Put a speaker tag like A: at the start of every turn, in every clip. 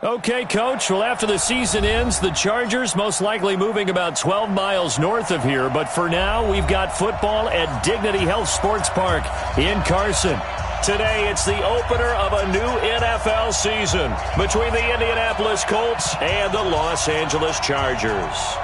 A: Okay, Coach. Well, after the season ends, the Chargers most likely moving about 12 miles north of here. But for now, we've got football at Dignity Health Sports Park in Carson. Today, it's the opener of a new NFL season between the Indianapolis Colts and the Los Angeles Chargers.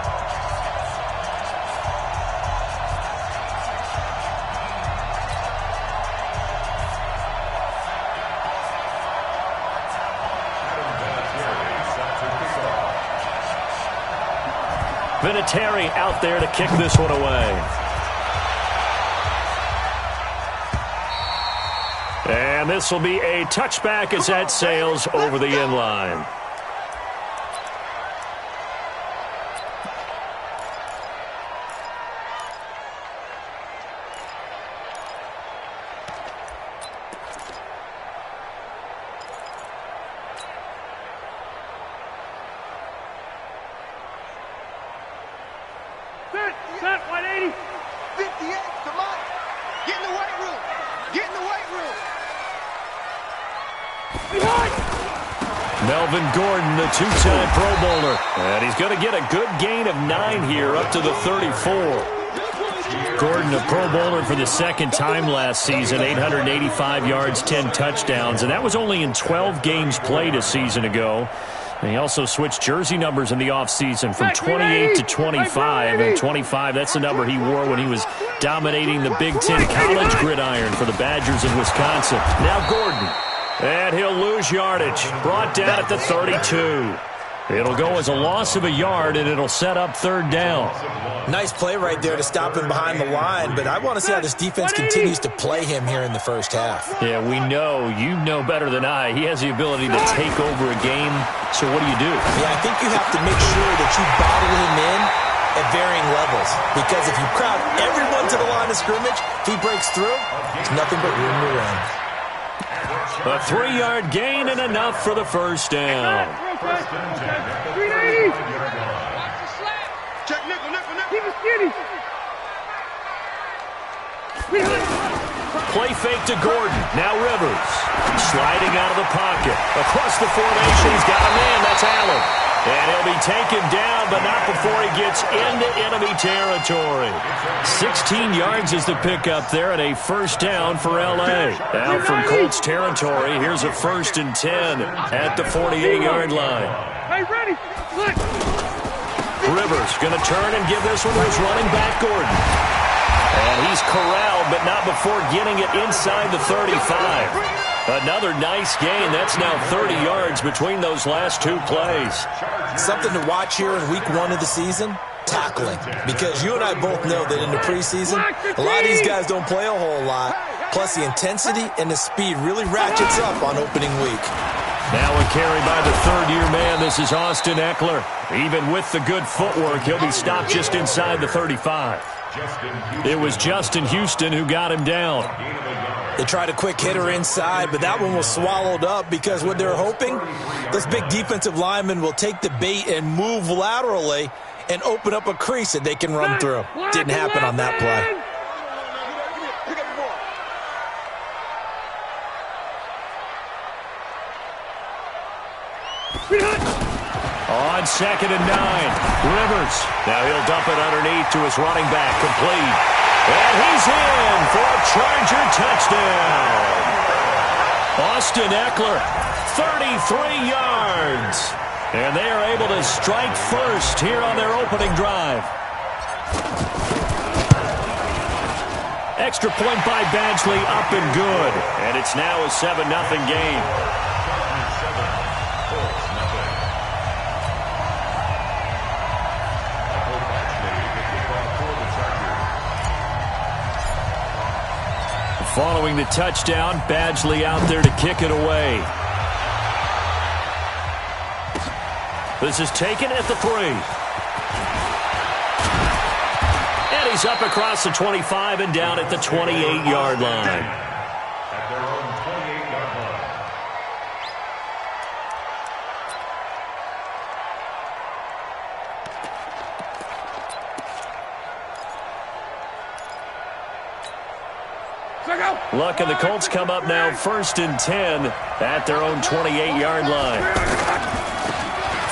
A: Vinatieri out there to kick this one away. And this will be a touchback as that sails over the end line.
B: Set, 180. 58, come on. Get in the weight room. Get in the weight room. Behind.
A: Melvin Gordon, the two-time Pro Bowler. And he's going to get a good gain of 9 here up to the 34. Gordon, a Pro Bowler for the second time last season, 885 yards, 10 touchdowns. And that was only in 12 games played a season ago. And he also switched jersey numbers in the offseason from 28 to 25. And 25, that's the number he wore when he was dominating the Big Ten college gridiron for the Badgers in Wisconsin. Now Gordon. And he'll lose yardage. Brought down at the 32. It'll go as a loss of a yard, and it'll set up third down.
C: Nice play right there to stop him behind the line, but I want to see how this defense continues to play him here in the first half.
A: Yeah, we know. You know better than I. He has the ability to take over a game, so what do you do?
C: Yeah, I think you have to make sure that you bottle him in at varying levels, because if you crowd everyone to the line of scrimmage, if he breaks through, it's nothing but room to run.
A: A 3-yard gain and enough for the first down.
B: 380. Check nickel. Keep it skinny.
A: Play fake to Gordon. Now Rivers. Sliding out of the pocket. Across the formation. He's got a man. That's Allen. And he'll be taken down, but not before he gets into enemy territory. 16 yards is the pickup there, and a first down for L.A. Now from Colts territory, here's a 1st and 10 at the 48-yard line.
B: Hey, ready. Look.
A: Rivers going to turn and give this one to his running back, Gordon. And he's corralled, but not before getting it inside the 35. Another nice gain. That's now 30 yards between those last two plays.
C: Something to watch here in week 1 of the season, tackling. Because you and I both know that in the preseason, a lot of these guys don't play a whole lot. Plus the intensity and the speed really ratchets up on opening week.
A: Now a carry by the third-year man. This is Austin Eckler. Even with the good footwork, he'll be stopped just inside the 35. It was Justin Houston who got him down.
C: They tried a quick hitter inside, but that one was swallowed up because what they're hoping, this big defensive lineman will take the bait and move laterally and open up a crease that they can run through. Didn't happen on that play.
A: On 2nd and 9, Rivers. Now he'll dump it underneath to his running back, complete. And he's in for a Charger touchdown. Austin Eckler, 33 yards. And they are able to strike first here on their opening drive. Extra point by Badgley, up and good. And it's now a 7-0 game. Following the touchdown, Badgley out there to kick it away. This is taken at the 3. And he's up across the 25 and down at the 28-yard line. Luck and the Colts come up now 1st and 10 at their own 28-yard line.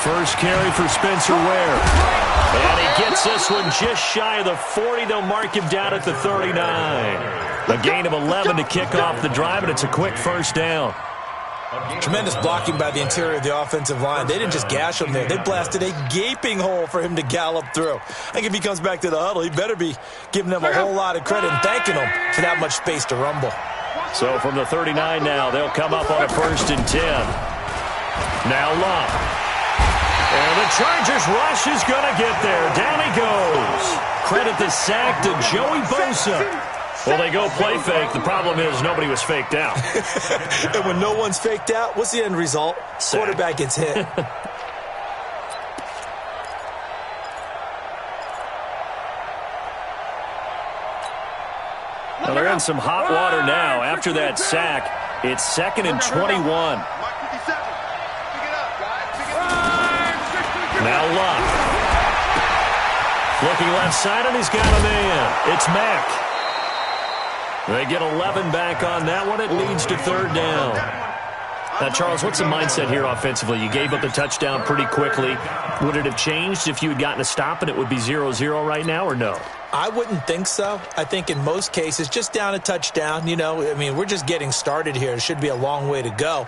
A: First carry for Spencer Ware. And he gets this one just shy of the 40. They'll mark him down at the 39. A gain of 11 to kick off the drive, and it's a quick first down.
C: Tremendous blocking by the interior of the offensive line. They didn't just gash him there. They blasted a gaping hole for him to gallop through. I think if he comes back to the huddle, he better be giving them a whole lot of credit and thanking them for that much space to rumble.
A: So from the 39 now, they'll come up on a 1st and 10. Now Love. And the Chargers rush is going to get there. Down he goes. Credit the sack to Joey Bosa. Well, they go play fake. The problem is nobody was faked out.
C: And when no one's faked out, what's the end result? Sack. Quarterback gets hit.
A: Well, they're in some hot water now. After that sack, it's 2nd and 21. Now Luck. Looking left side, and he's got a man. It's Mack. They get 11 back on that one. It leads to 3rd down. Now, Charles, what's the mindset here offensively? You gave up the touchdown pretty quickly. Would it have changed if you had gotten a stop and it would be 0-0 right now, or no?
C: I wouldn't think so. I think in most cases, just down a touchdown, you know, I mean, we're just getting started here. It should be a long way to go.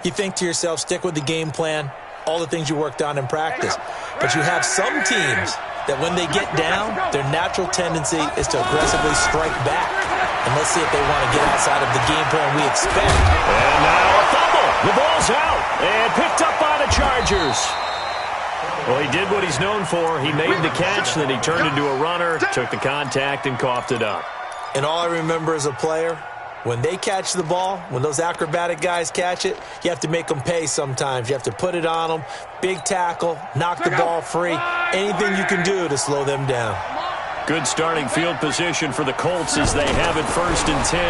C: You think to yourself, stick with the game plan, all the things you worked on in practice. But you have some teams that when they get down, their natural tendency is to aggressively strike back. And let's see if they want to get outside of the game plan we expect.
A: And now a fumble. The ball's out and picked up by the Chargers. Well, he did what he's known for. He made the catch, then he turned into a runner, took the contact, and coughed it up.
C: And all I remember as a player, when they catch the ball, when those acrobatic guys catch it, you have to make them pay sometimes. You have to put it on them, big tackle, knock the ball free, anything you can do to slow them down.
A: Good starting field position for the Colts as they have it 1st and 10.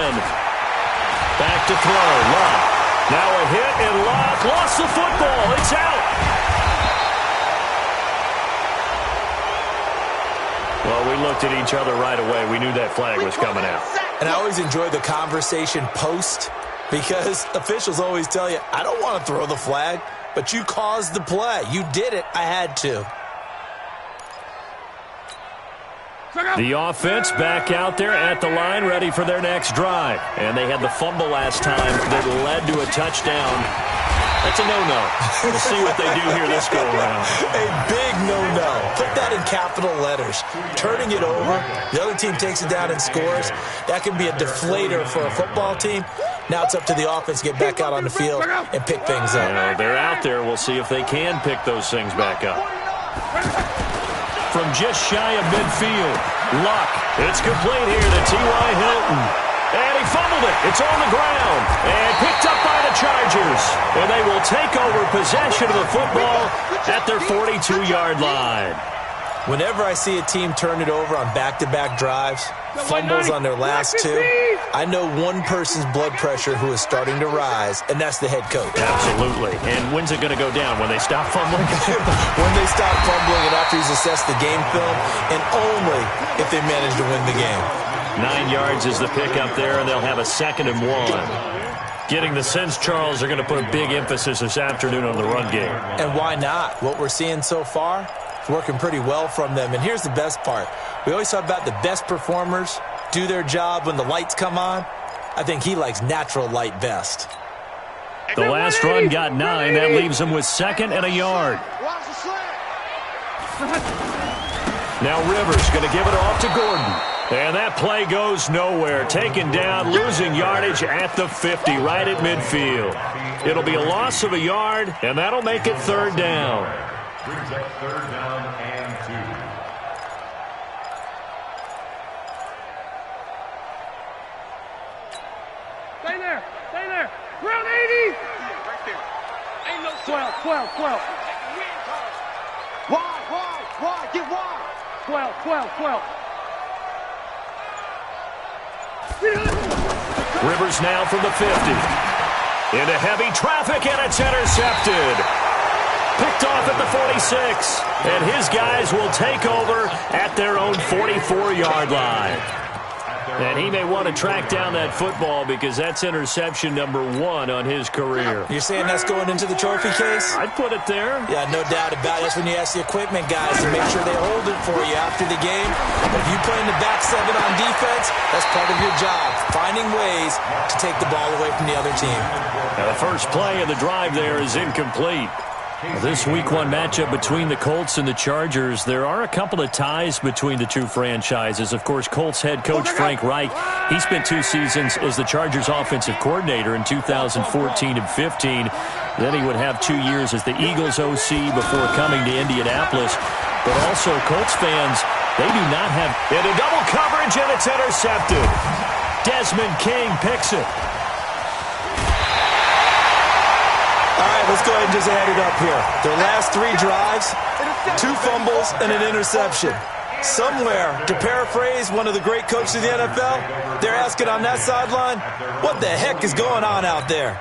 A: Back to throw. Luck. Now a hit, and Luck lost the football. It's out. Well, we looked at each other right away. We knew that flag was coming out.
C: And I always enjoy the conversation post because officials always tell you, I don't want to throw the flag, but you caused the play. You did it. I had to.
A: The offense back out there at the line, ready for their next drive. And they had the fumble last time that led to a touchdown. That's a no-no. We'll see what they do here this go-around.
C: A big no-no. Put that in capital letters. Turning it over, the other team takes it down and scores. That can be a deflator for a football team. Now it's up to the offense to get back out on the field and pick things up.
A: They're out there. We'll see if they can pick those things back up. From just shy of midfield, Luck. It's complete here to T.Y. Hilton. And he fumbled it. It's on the ground. And picked up by the Chargers. And they will take over possession of the football at their 42-yard line.
C: Whenever I see a team turn it over on back-to-back drives, fumbles on their last two, I know one person's blood pressure who is starting to rise, and that's the head coach.
A: Absolutely. And when's it going to go down? When they stop fumbling?
C: When they stop fumbling and after he's assessed the game film, and only if they manage to win the game.
A: 9 yards is the pickup there, and they'll have a 2nd and 1. Getting the sense, Charles, they're going to put a big emphasis this afternoon on the run game.
C: And why not? What we're seeing so far, it's working pretty well from them. And here's the best part. We always talk about the best performers do their job when the lights come on. I think he likes natural light best.
A: The last run got 9. That leaves him with 2nd and a yard. Now Rivers going to give it off to Gordon. And that play goes nowhere. Taken down, losing yardage at the 50, right at midfield. It'll be a loss of a yard, and that'll make it 3rd down.
D: Brings up 3rd down and 2.
B: Stay there. Stay there. Round 80. Right there. Ain't no 12. Wide. Get wide. 12.
A: Rivers now from the 50. Into heavy traffic, and it's intercepted. Picked off at the 46. And his guys will take over at their own 44-yard line. And he may want to track down that football because that's interception number 1 on his career.
C: You're saying that's going into the trophy case?
A: I'd put it there.
C: Yeah, no doubt about it. That's when you ask the equipment guys to make sure they hold it for you after the game. But if you play in the back 7 on defense, that's part of your job, finding ways to take the ball away from the other team.
A: Now the first play of the drive there is incomplete. This Week 1 matchup between the Colts and the Chargers, there are a couple of ties between the two franchises. Of course, Colts head coach Frank Reich, he spent 2 seasons as the Chargers offensive coordinator in 2014 and 15. Then he would have 2 years as the Eagles OC before coming to Indianapolis. But also, Colts fans, they do not have into double coverage, and it's intercepted. Desmond King picks it.
C: All right, let's go ahead and just add it up here. Their last 3 drives, 2 fumbles, and an interception. Somewhere, to paraphrase one of the great coaches of the NFL, they're asking on that sideline, what the heck is going on out there?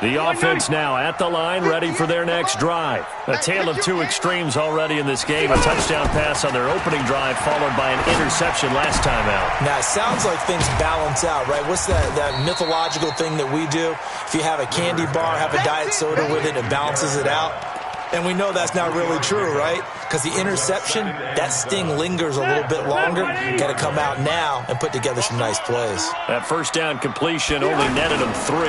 A: The offense now at the line, ready for their next drive. A tale of 2 extremes already in this game. A touchdown pass on their opening drive, followed by an interception last time out.
C: Now, it sounds like things balance out, right? What's that mythological thing that we do? If you have a candy bar, have a diet soda with it, it balances it out. And we know that's not really true, right? Because the interception, that sting lingers a little bit longer. Got to come out now and put together some nice plays.
A: That first down completion only netted him 3.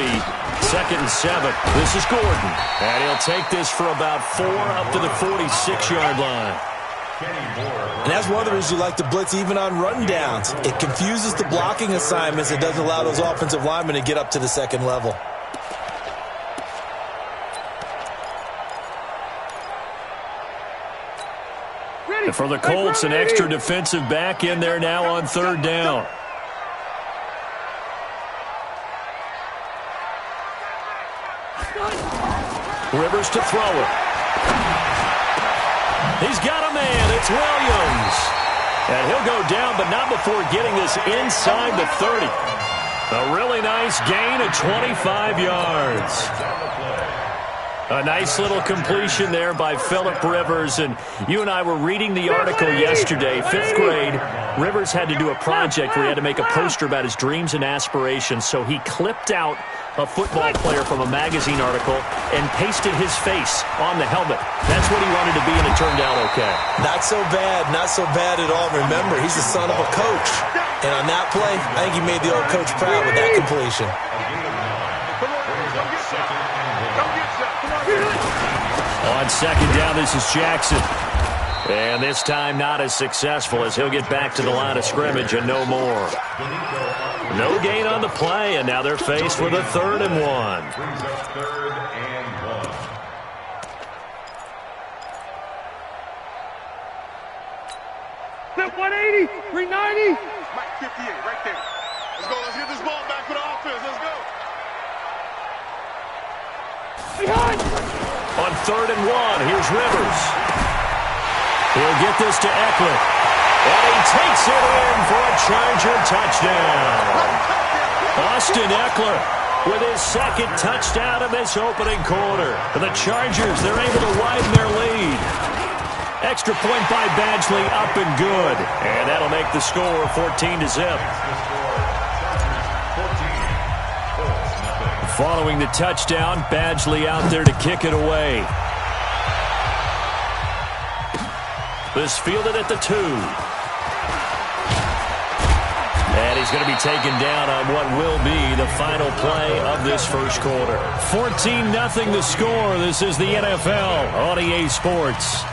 A: 2nd and 7. This is Gordon. And he'll take this for about 4 up to the 46-yard line.
C: And that's one of the reasons you like to blitz even on run downs. It confuses the blocking assignments. It doesn't allow those offensive linemen to get up to the second level.
A: And for the Colts, an extra defensive back in there now on 3rd down. Rivers to throw it. He's got a man. It's Williams. And he'll go down, but not before getting this inside the 30. A really nice gain of 25 yards. A nice little completion there by Phillip Rivers. And you and I were reading the article yesterday, 5th grade. Rivers had to do a project where he had to make a poster about his dreams and aspirations. So he clipped out a football player from a magazine article and pasted his face on the helmet. That's what he wanted to be, and it turned out okay.
C: Not so bad. Not so bad at all. Remember, he's the son of a coach. And on that play, I think he made the old coach proud with that completion.
A: On 2nd down, this is Jackson. And this time not as successful as he'll get back to the line of scrimmage and no more. No gain on the play, and now they're faced with a 3rd and 1.
B: 180, 390. Mike 58, right there. Let's go. Let's get this ball back for the offense. Let's go. Behind.
A: On 3rd and 1, here's Rivers. He'll get this to Eckler. And he takes it in for a Charger touchdown. Austin Eckler with his 2nd touchdown of this opening quarter. The Chargers, they're able to widen their lead. Extra point by Badgley, up and good. And that'll make the score 14-0. Following the touchdown, Badgley out there to kick it away. This fielded at the 2. And he's going to be taken down on what will be the final play of this first quarter. 14-0 the score. This is the NFL on EA Sports.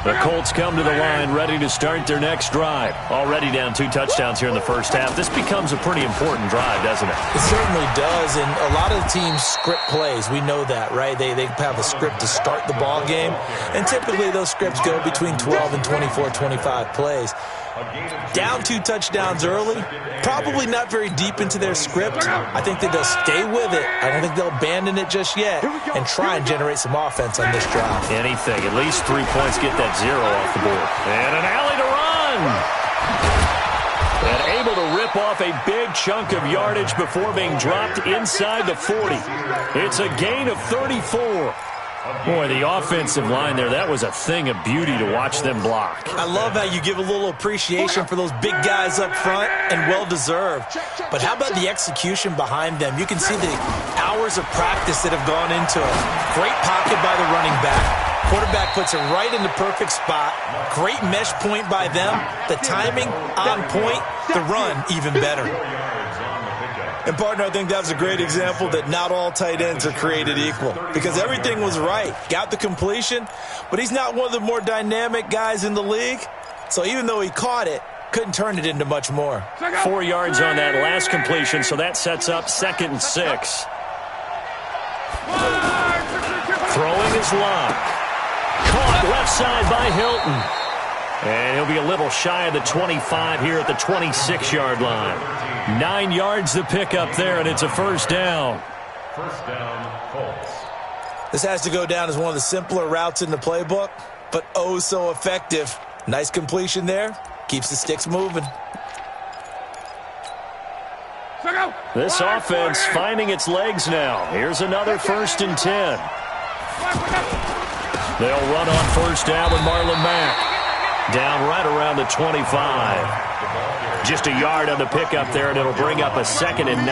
A: The Colts come to the line ready to start their next drive. Already down 2 touchdowns here in the first half. This becomes a pretty important drive, doesn't it?
C: It certainly does, and a lot of the teams script plays. We know that, right? They have a script to start the ball game, and typically those scripts go between 12 and 24, 25 plays. Down 2 touchdowns early, probably not very deep into their script. I think that they'll stay with it. I don't think they'll abandon it just yet and try and generate some offense on this drive.
A: Anything. At least 3 points, get that 0 off the board. And an alley to run. And able to rip off a big chunk of yardage before being dropped inside the 40. It's a gain of 34. Boy, the offensive line there, that was a thing of beauty to watch them block.
C: I love how you give a little appreciation for those big guys up front, and well-deserved. But how about the execution behind them? You can see the hours of practice that have gone into it. Great pocket by the running back. Quarterback puts it right in the perfect spot. Great mesh point by them. The timing on point. The run even better. And, partner, I think that's a great example that not all tight ends are created equal, because everything was right. Got the completion, but he's not one of the more dynamic guys in the league. So even though he caught it, couldn't turn it into much more.
A: 4 yards on that last completion, so that sets up 2nd and 6. Throwing his line. Caught left side by Hilton. And he'll be a little shy of the 25 here at the 26-yard line. 9 yards to pick up there, and it's a first down.
D: First down, Colts.
C: This has to go down as one of the simpler routes in the playbook, but oh so effective. Nice completion there. Keeps the sticks moving.
A: This offense finding its legs now. Here's another 1st and 10. They'll run on first down with Marlon Mack. Down right around the 25. Just a yard on the pickup there, and it'll bring up a 2nd and 9.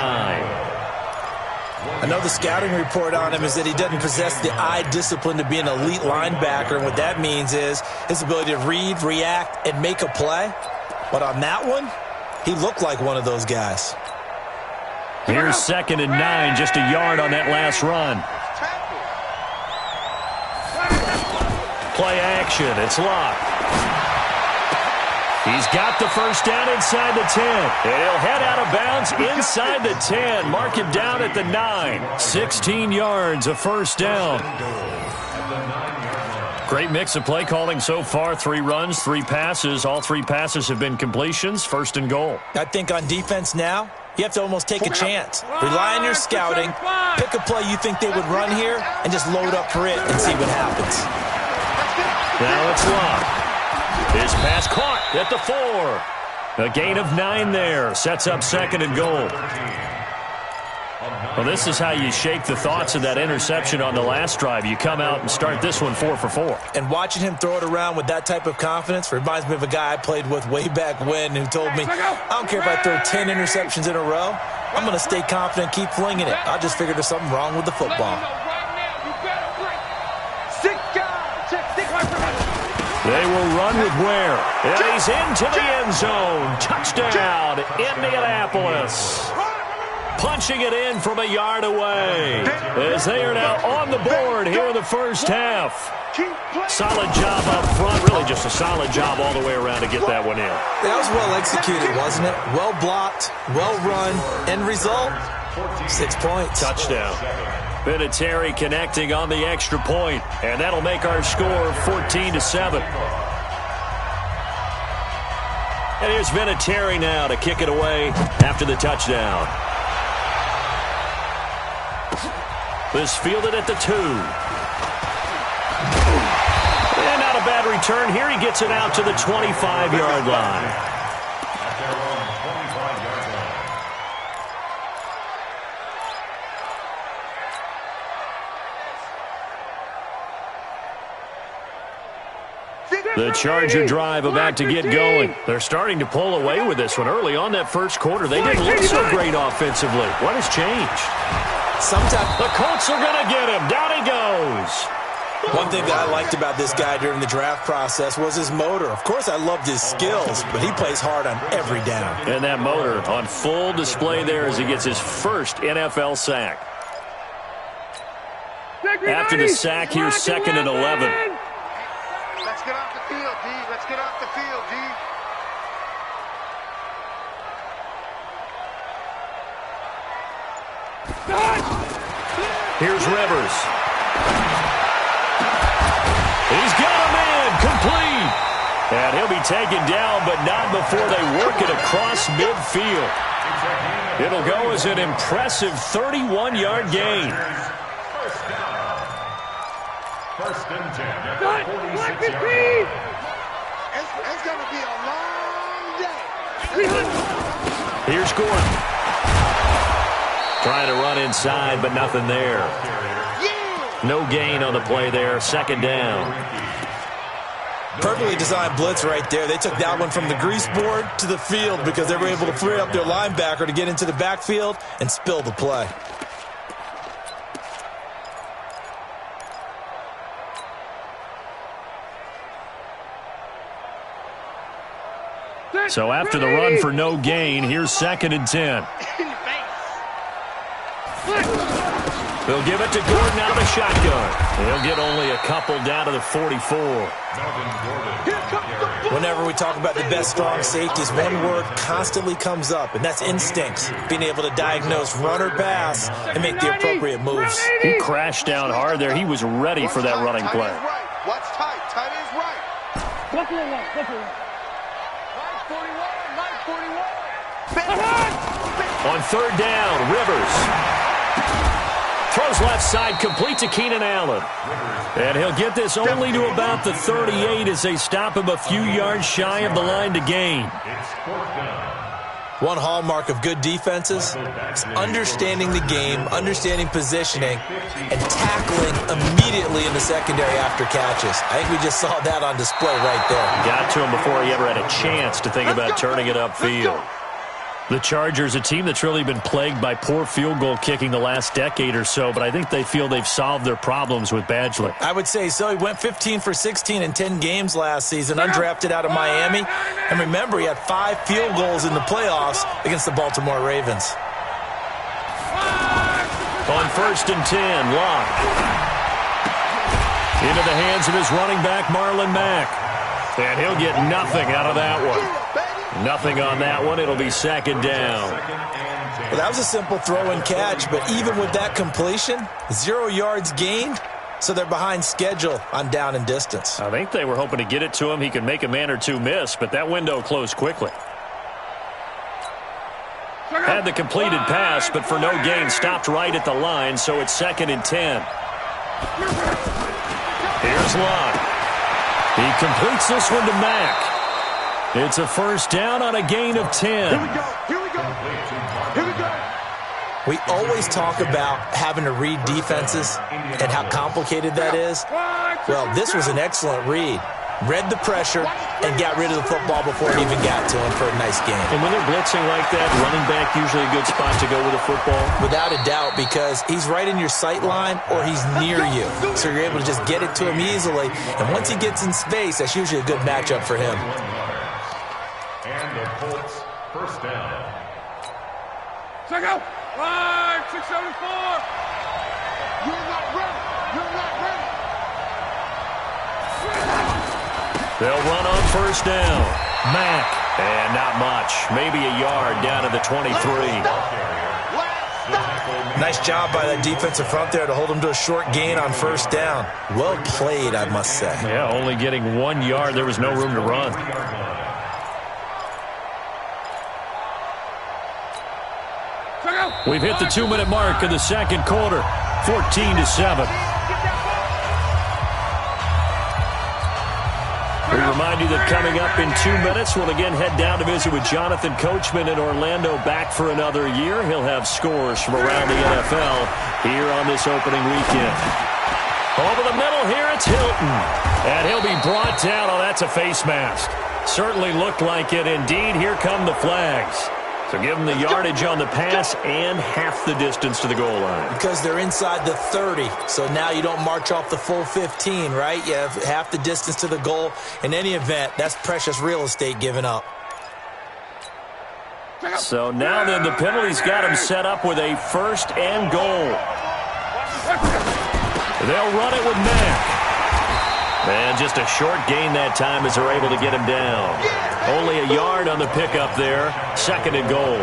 C: I know the scouting report on him is that he doesn't possess the eye discipline to be an elite linebacker, and what that means is his ability to read, react, and make a play. But on that one, he looked like one of those guys.
A: Here's 2nd and 9, just a yard on that last run. Play action, it's locked. He's got the first down inside the 10. And he'll head out of bounds inside the 10. Mark it down at the 9. 16 yards, a first down. Great mix of play calling so far. 3 runs, 3 passes. All 3 passes have been completions. 1st and goal.
C: I think on defense now, you have to almost take a chance. Rely on your scouting. Pick a play you think they would run here and just load up for it and see what happens.
A: Now it's locked. His pass caught at the 4. A gain of 9 there. Sets up 2nd and goal. Well, this is how you shake the thoughts of that interception on the last drive. You come out and start this one 4 for 4.
C: And watching him throw it around with that type of confidence reminds me of a guy I played with way back when who told me, I don't care if I throw 10 interceptions in a row. I'm going to stay confident and keep flinging it. I just figured there's something wrong with the football.
A: They will run with Ware. And he's into the end zone. Touchdown, Indianapolis. Punching it in from a yard away. As they are now on the board here in the first half. Solid job up front. Really just a solid job all the way around to get that one in.
C: That was well executed, wasn't it? Well blocked, well run. End result, 6 points.
A: Touchdown. Vinatieri connecting on the extra point, and that'll make our score 14-7. And here's Vinatieri now to kick it away after the touchdown. This fielded at the 2. And not a bad return here. He gets it out to the 25-yard line. The Charger drive about to get going. They're starting to pull away with this one. Early on that first quarter, they didn't look so great offensively. What has changed?
C: Sometimes
A: the Colts are going to get him. Down he goes.
C: One thing that I liked about this guy during the draft process was his motor. Of course, I loved his skills, but he plays hard on every down.
A: And that motor on full display there as he gets his first NFL sack. After the sack, here's 2nd and 11.
B: Let's get off the field, D. Let's get off the field, D.
A: Here's Rivers. He's got him in, complete. And he'll be taken down, but not before they work it across midfield. It'll go as an impressive 31-yard gain.
D: First and 10.
B: It's going to be a long day.
A: Here's Gordon. Trying to run inside, but nothing there. No gain on the play there. Second down.
C: Perfectly designed blitz right there. They took that one from the grease board to the field because they were able to free up their linebacker to get into the backfield and spill the play.
A: So after the run for no gain, here's 2nd and 10. They'll give it to Gordon out of the shotgun. He'll get only a couple down to the 44.
C: Whenever we talk about the best strong safeties, one word constantly comes up, and that's instincts. Being able to diagnose run or pass and make the appropriate moves.
A: He crashed down hard there. He was ready for that running play.
B: Watch tight. Tight is right.
A: On 3rd down, Rivers. Throws left side, complete to Keenan Allen. And he'll get this only to about the 38 as they stop him a few yards shy of the line to gain.
C: One hallmark of good defenses is understanding the game, understanding positioning, and tackling immediately in the secondary after catches. I think we just saw that on display right there.
A: Got to him before he ever had a chance to think about turning it upfield. The Chargers, a team that's really been plagued by poor field goal kicking the last decade or so, but I think they feel they've solved their problems with Badgley.
C: I would say so. He went 15 for 16 in 10 games last season, undrafted out of Miami. And remember, he had 5 field goals in the playoffs against the Baltimore Ravens.
A: On 1st and 10, Locke. Into the hands of his running back, Marlon Mack. And he'll get nothing out of that one. Nothing on that one. It'll be 2nd down.
C: Well, that was a simple throw and catch, but even with that completion, 0 yards gained, so they're behind schedule on down and distance.
A: I think they were hoping to get it to him. He could make a man or two miss, but that window closed quickly. Had the completed pass, but for no gain, stopped right at the line, so it's 2nd and 10. Here's Locke. He completes this one to Mack. It's a 1st down on a gain of 10.
B: Here we go. Here we go. Here we go.
C: We always talk about having to read defenses and how complicated that is. Well, this was an excellent read. Read the pressure and got rid of the football before it even got to him for a nice game.
A: And when they're blitzing like that, running back usually a good spot to go with the football?
C: Without a doubt, because he's right in your sight line or he's near you. So you're able to just get it to him easily. And once he gets in space, that's usually a good matchup for him.
D: And the Colts, 1st down.
B: Check out. Line 674. You're not ready. You're not ready.
A: They'll run on 1st down. Mack. And not much. Maybe a yard down to the 23.
C: Nice job by that defensive front there to hold him to a short gain on 1st down. Well played, I must say.
A: Yeah, only getting 1 yard. There was no room to run. We've hit the 2-minute mark of the 2nd quarter. 14-7. We remind you that coming up in 2 minutes, we'll again head down to visit with Jonathan Coachman in Orlando, back for another year. He'll have scores from around the NFL here on this opening weekend. Over the middle here, it's Hilton. And he'll be brought down. Oh, that's a face mask. Certainly looked like it. Indeed, here come the flags. So give them the yardage on the pass and half the distance to the goal line.
C: Because they're inside the 30, so now you don't march off the full 15, right? You have half the distance to the goal. In any event, that's precious real estate given up.
A: So now then, the penalty's got him set up with a 1st and goal. They'll run it with Mack. And just a short gain that time as they're able to get him down. Only a yard on the pickup there. 2nd and goal.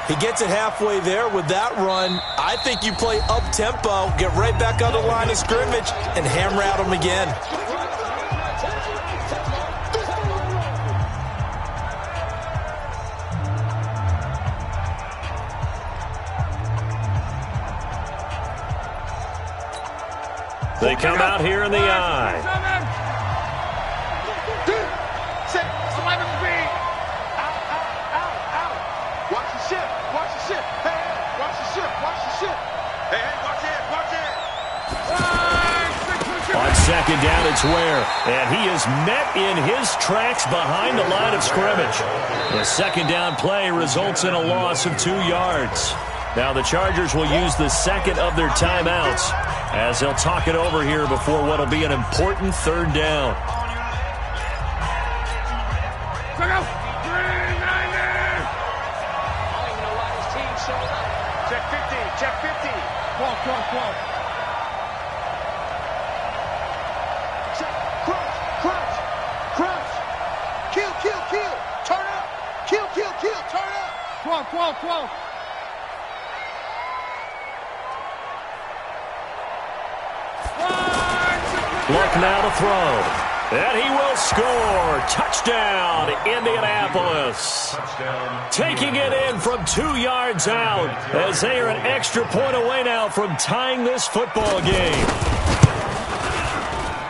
C: He gets it halfway there with that run. I think you play up-tempo, get right back on the line of scrimmage, and hammer at him again.
A: They come out here in the eye.
B: 7, 2, 6, 11 speed. Out. Watch the ship. Watch the ship. Hey, watch the ship. Watch the ship. Hey, watch it.
A: second down, it's Ware. And he is met in his tracks behind the line of scrimmage. The second down play results in a loss of 2 yards. Now the Chargers will use the second of their timeouts as they'll talk it over here before what will be an important third down.
B: Check 15, check 15. Cross. Crunch. Kill. Turn up. Kill. Turn up. Cross.
A: Luck now to throw. And he will score. Touchdown, Indianapolis. Taking it in from 2 yards out as they are an extra point away now from tying this football game.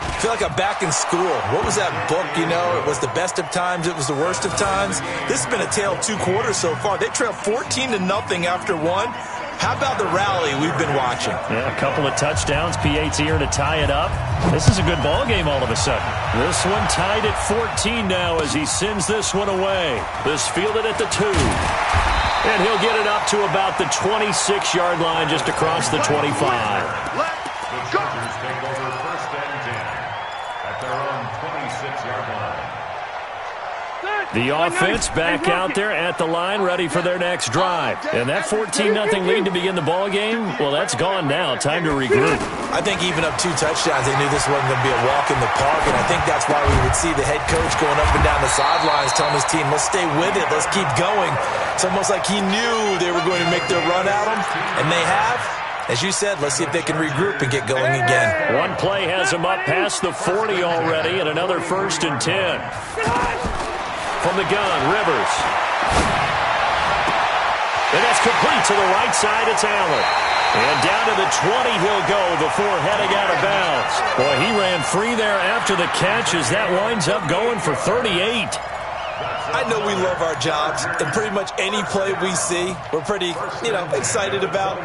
C: I feel like I'm back in school. What was that book, you know? It was the best of times. It was the worst of times. This has been a tale of 2 quarters so far. They trail 14-0 after one. How about the rally we've been watching?
A: Yeah, a couple of touchdowns. P.A.'s here to tie it up. This is a good ball game all of a sudden. This one tied at 14 now as he sends this one away. This fielded at the 2. And he'll get it up to about the 26-yard line just across the 25.
D: The Chargers take over first and 10 at their own 26-yard line.
A: The offense back out there at the line, ready for their next drive. And that 14-0 lead to begin the ball game, well, that's gone now. Time to regroup.
C: I think even up 2 touchdowns, they knew this wasn't going to be a walk in the park, and I think that's why we would see the head coach going up and down the sidelines telling his team, let's stay with it, let's keep going. It's almost like he knew they were going to make their run at him, and they have. As you said, let's see if they can regroup and get going again.
A: One play has them up past the 40 already, and another 1st and 10. From the gun, Rivers. And that's complete to the right side. It's Allen. And down to the 20 he'll go before heading out of bounds. Boy, he ran free there after the catch as that winds up going for 38.
C: I know we love our jobs, and pretty much any play we see, we're pretty, excited about.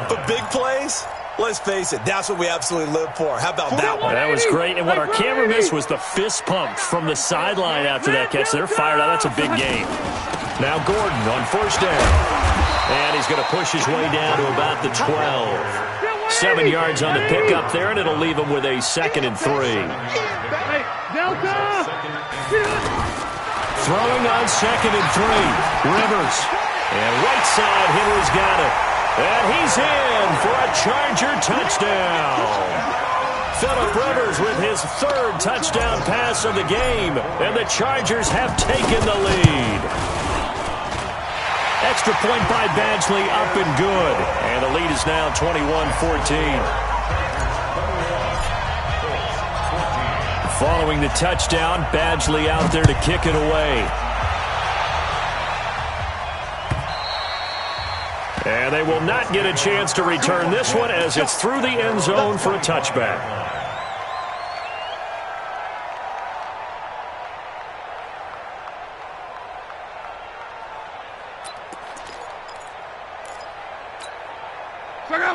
C: But big plays, let's face it, that's what we absolutely live for. How about that one?
A: That was great, and what our camera missed was the fist pump from the sideline after that catch. They're fired out. That's a big game. Now Gordon on first down. And he's going to push his way down to about the 12. 7 yards on the pickup there, and it'll leave him with a 2nd and 3. Throwing on 2nd and 3. Rivers. And right side hitter's got it. And he's in for a Charger touchdown. Phillip Rivers with his 3rd touchdown pass of the game. And the Chargers have taken the lead. Extra point by Badgley, up and good. And the lead is now 21-14. Following the touchdown, Badgley out there to kick it away. And they will not get a chance to return this one as it's through the end zone for a touchback.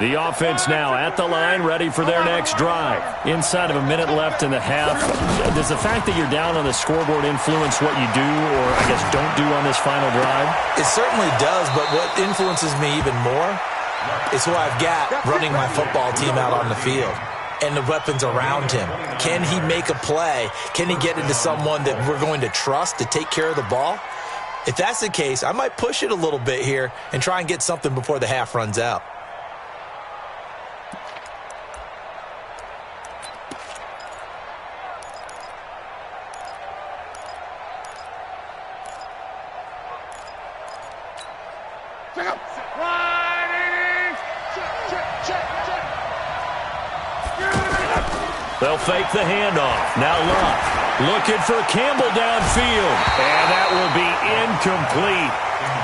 A: The offense now at the line, ready for their next drive. Inside of a minute left in the half. Does the fact that you're down on the scoreboard influence what you do, or I guess don't do on this final drive?
C: It certainly does, but what influences me even more is who I've got running my football team out on the field and the weapons around him. Can he make a play? Can he get into someone that we're going to trust to take care of the ball? If that's the case, I might push it a little bit here and try and get something before the half runs out.
A: They'll fake the handoff. Now Luck looking for Campbell downfield. And that will be incomplete.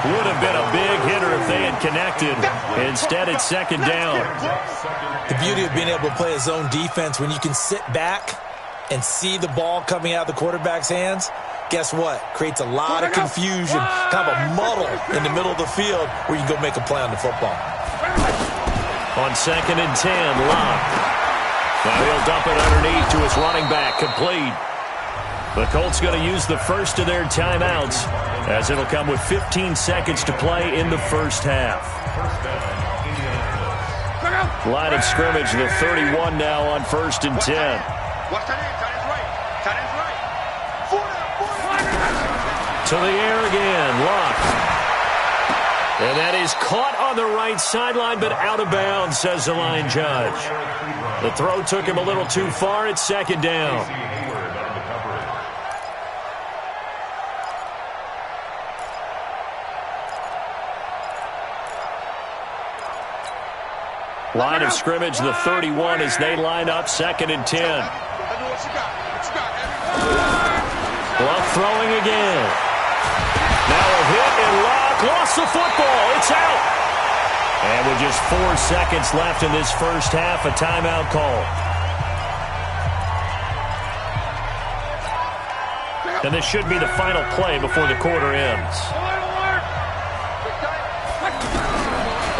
A: Would have been a big hitter if they had connected. Instead, it's 2nd down.
C: The beauty of being able to play a zone defense, when you can sit back and see the ball coming out of the quarterback's hands, guess what? Creates a lot of confusion, kind of a muddle in the middle of the field where you can go make a play on the football.
A: On 2nd and 10, Luck Now he'll dump it underneath to his running back, complete. The Colts going to use the first of their timeouts, as it'll come with 15 seconds to play in the first half. Line of scrimmage, the 31 now on 1st and 10.
B: Watch tight end. Tight end's right. Tight end's right. 4
A: To the air again, locked. And that is caught on the right sideline, but out of bounds, says the line judge. The throw took him a little too far. It's 2nd down. Line of scrimmage, the 31, as they line up 2nd and 10. Luck throwing again. Now a hit, and Luck lost the football. It's out. And with just 4 seconds left in this first half, a timeout call. And this should be the final play before the quarter ends.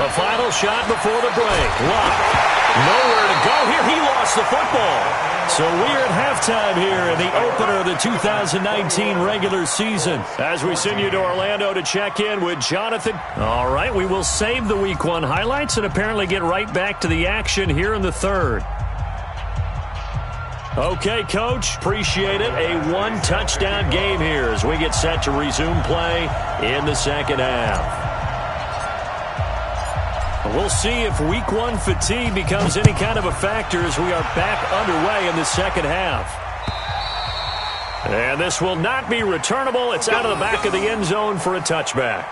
A: The final shot before the break. Luck. Nowhere to go here. He lost the football. So we're at halftime here in the opener of the 2019 regular season. As we send you to Orlando to check in with Jonathan. All right, we will save the Week 1 highlights and apparently get right back to the action here in the third. Okay, Coach, appreciate it. A 1-touchdown game here as we get set to resume play in the second half. We'll see if Week 1 fatigue becomes any kind of a factor as we are back underway in the second half. And this will not be returnable. It's out of the back of the end zone for a touchback.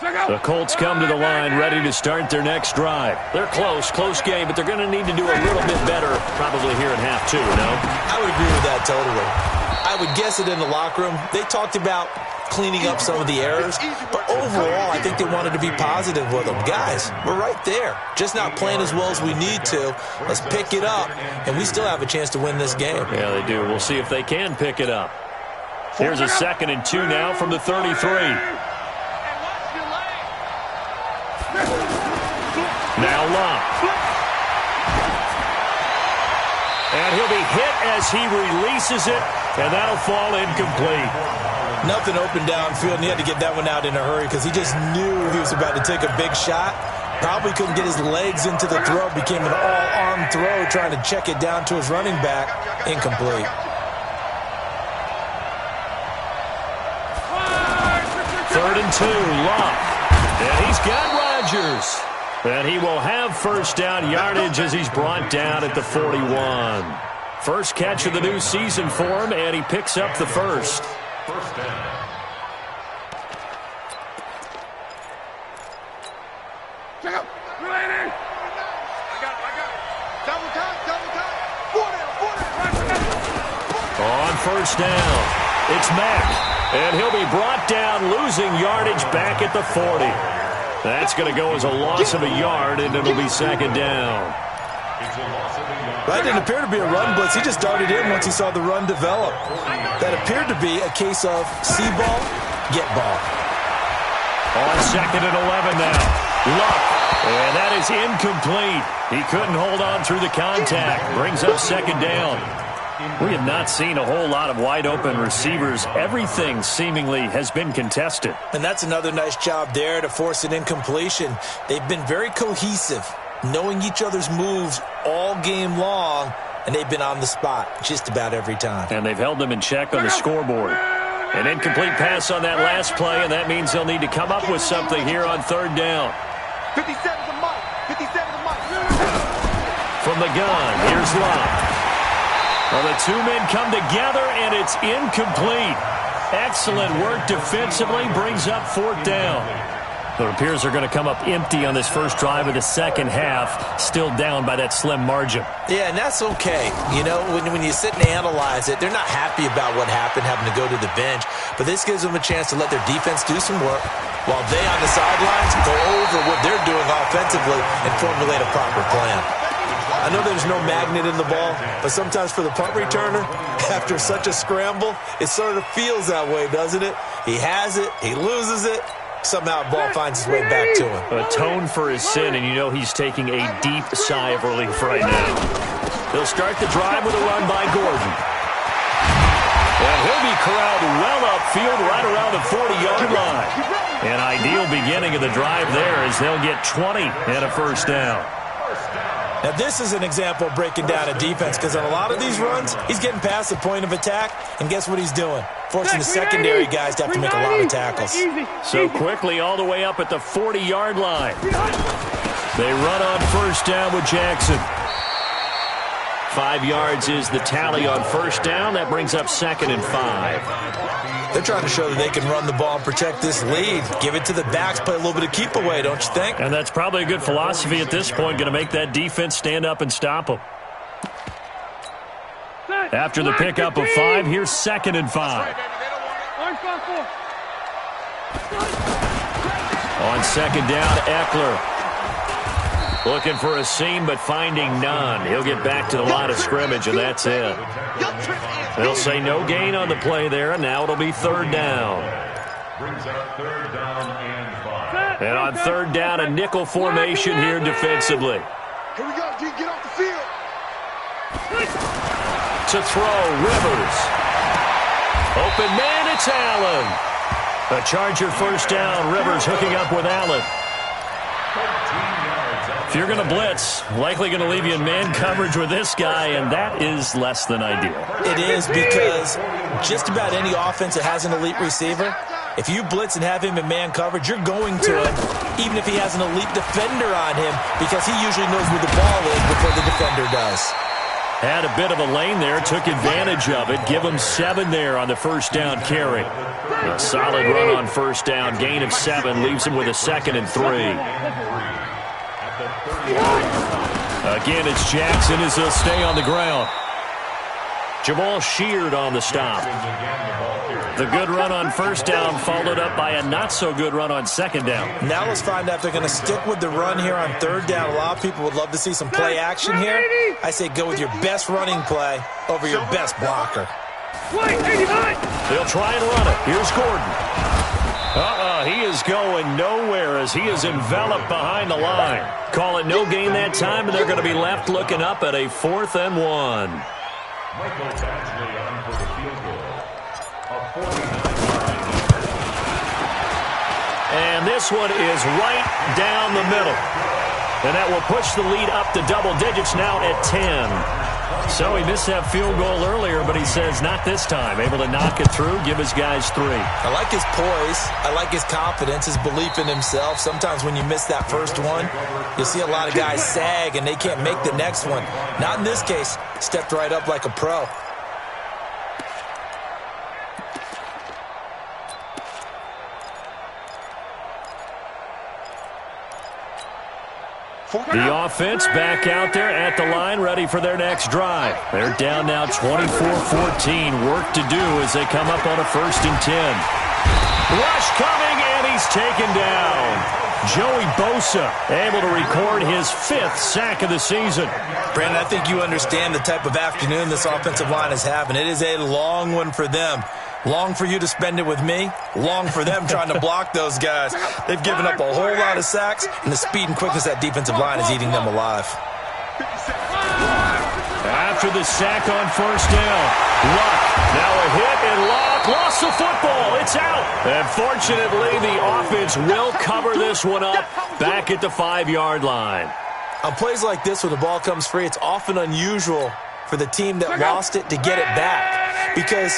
A: The Colts come to the line ready to start their next drive. They're close game, but they're going to need to do a little bit better probably here in half 2, no?
C: I would agree with that totally. I would guess it in the locker room. They talked about cleaning up some of the errors, but overall, I think they wanted to be positive with them. Guys, we're right there. Just not playing as well as we need to. Let's pick it up, and we still have a chance to win this game.
A: Yeah, they do. We'll see if they can pick it up. Here's a 2nd and 2 now from the 33. Now Luck. And he'll be hit as he releases it, and that'll fall incomplete.
C: Nothing open downfield, and he had to get that one out in a hurry because he just knew he was about to take a big shot. Probably couldn't get his legs into the throw. Became an all-arm throw trying to check it down to his running back. Incomplete.
A: Third and 2, Luck. And he's got Rodgers. And he will have first down yardage as he's brought down at the 41. First catch of the new season for him, and he picks up the first.
D: First down.
B: Check out. I got it. Double time. 4 down.
A: On first down, it's Mack. And he'll be brought down, losing yardage back at the 40. That's going to go as a loss of a yard, and it'll be 2nd down.
C: That didn't appear to be a run blitz. He just darted in once he saw the run develop. That appeared to be a case of see ball, get ball.
A: On 2nd and 11 now. Luck. And that is incomplete. He couldn't hold on through the contact. Brings up 2nd down. We have not seen a whole lot of wide-open receivers. Everything seemingly has been contested.
C: And that's another nice job there to force an incompletion. They've been very cohesive, knowing each other's moves all game long, and they've been on the spot just about every time.
A: And they've held them in check on the scoreboard. An incomplete pass on that last play, and that means they'll need to come up with something here on 3rd down.
B: 57 to Mike.
A: From the gun, here's Luck. Well, the two men come together, and it's incomplete. Excellent work defensively, brings up 4th down. It appears they're going to come up empty on this first drive of the second half, still down by that slim margin.
C: Yeah, and that's okay. You know, when you sit and analyze it, they're not happy about what happened, having to go to the bench, but this gives them a chance to let their defense do some work while they on the sidelines go over what they're doing offensively and formulate a proper plan. I know there's no magnet in the ball, but sometimes for the punt returner, after such a scramble, it sort of feels that way, doesn't it? He has it, he loses it, somehow the ball finds its way back to him.
A: Atone for his sin, and you know he's taking a deep sigh of relief right now. They'll start the drive with a run by Gordon. And he'll be corralled well upfield right around the 40-yard line. An ideal beginning of the drive there as they'll get 20 and a first down.
C: Now, this is an example of breaking down a defense because on a lot of these runs, he's getting past the point of attack, and guess what he's doing? Forcing the secondary guys to have to make a lot of tackles.
A: So quickly all the way up at the 40-yard line. They run on first down with Jackson. 5 yards is the tally on first down. That brings up 2nd and 5.
C: They're trying to show that they can run the ball and protect this lead. Give it to the backs, play a little bit of keep away, don't you think?
A: And that's probably a good philosophy at this point, going to make that defense stand up and stop them. After the pickup of 5, here's 2nd and 5. On second down, Eckler. Looking for a seam, but finding none. He'll get back to the line of scrimmage, and that's it. They'll say no gain on the play there, and now it'll be 3rd down.
D: Brings up 3rd down and 5.
A: And on 3rd down, a nickel formation here defensively.
B: Here we go, D. Get off the field.
A: To throw, Rivers. Open man, it's Allen. A Charger first down. Rivers hooking up with Allen. If you're going to blitz, likely going to leave you in man coverage with this guy, and that is less than ideal.
C: It is because just about any offense that has an elite receiver, if you blitz and have him in man coverage, you're going to him, even if he has an elite defender on him, because he usually knows where the ball is before the defender does.
A: Had a bit of a lane there, took advantage of it. Give him 7 there on the first down carry. A solid run on first down, gain of 7, leaves him with a 2nd and 3. Again, it's Jackson as he'll stay on the ground. Jamal Sheard on the stop. The good run on first down followed up by a not-so-good run on second down.
C: Now let's find out if they're going to stick with the run here on 3rd down. A lot of people would love to see some play action here. I say go with your best running play over your best blocker.
A: They'll try and run it. Here's Gordon. He is going nowhere as he is enveloped behind the line. Call it no gain that time, and they're going to be left looking up at a 4th and 1.
D: Michael Badgley on for the field goal. A 49-yard.
A: And this one is right down the middle. And that will push the lead up to double digits now at 10. So he missed that field goal earlier, but he says not this time. Able to knock it through, give his guys 3.
C: I like his poise. I like his confidence, his belief in himself. Sometimes when you miss that first one, you'll see a lot of guys sag and they can't make the next one. Not in this case. Stepped right up like a pro.
A: The offense back out there at the line, ready for their next drive. They're down now 24-14. Work to do as they come up on a 1st and 10. Rush coming, and he's taken down. Joey Bosa able to record his 5th sack of the season.
C: Brandon, I think you understand the type of afternoon this offensive line is having. It is a long one for them. Long for you to spend it with me. Long for them trying to block those guys. They've given up a whole lot of sacks, and the speed and quickness of that defensive line is eating them alive.
A: After the sack on first down, Luck. Now a hit, and Luck lost the football. It's out. And fortunately, the offense will cover this one up back at the 5-yard line.
C: On plays like this where the ball comes free, it's often unusual for the team that lost it to get it back because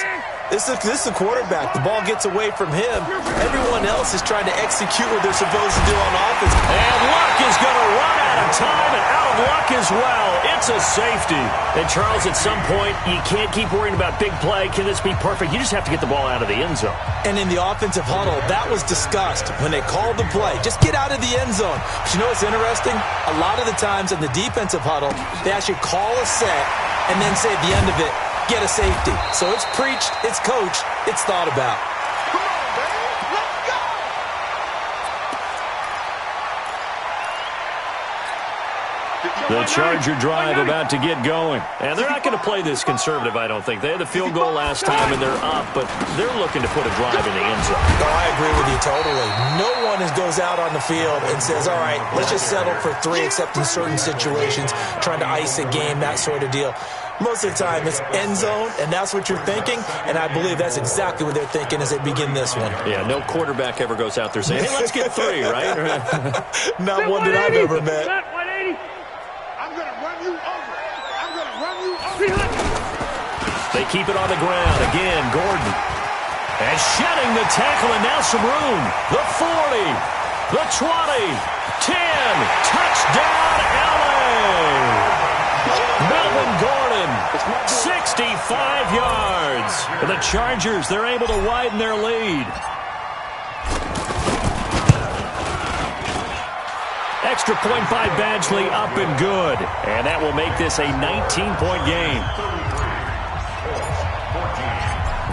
C: this is the quarterback. The ball gets away from him. Everyone else is trying to execute what they're supposed to do on offense.
A: And Luck is going to run out of time and out of luck as well. It's a safety. And, Charles, at some point, you can't keep worrying about big play. Can this be perfect? You just have to get the ball out of the end zone.
C: And in the offensive huddle, that was discussed when they called the play. Just get out of the end zone. But you know what's interesting? A lot of the times in the defensive huddle, they actually call a set and then say at the end of it, get a safety. So it's preached, it's coached, it's thought about.
B: Come on, baby. Let's go.
A: The Charger drive about to get going. And they're not going to play this conservative, I don't think. They had the field goal last time, and they're up, but they're looking to put a drive in the end zone.
C: No, I agree with you totally. No one goes out on the field and says, all right, let's just settle for 3 except in certain situations, trying to ice a game, that sort of deal. Most of the time, it's end zone, and that's what you're thinking, and I believe that's exactly what they're thinking as they begin this one.
A: Yeah, no quarterback ever goes out there saying, hey, let's get 3, right?
C: Not one that I've ever met.
B: I'm going to run you over. I'm going to run you over.
A: They keep it on the ground. Again, Gordon. And shedding the tackle, and now some room. The 40, the 20, 10. Touchdown, LA! Melvin Gordon, 65 yards. For the Chargers, they're able to widen their lead. Extra point by Badgley, up and good. And that will make this a 19-point game.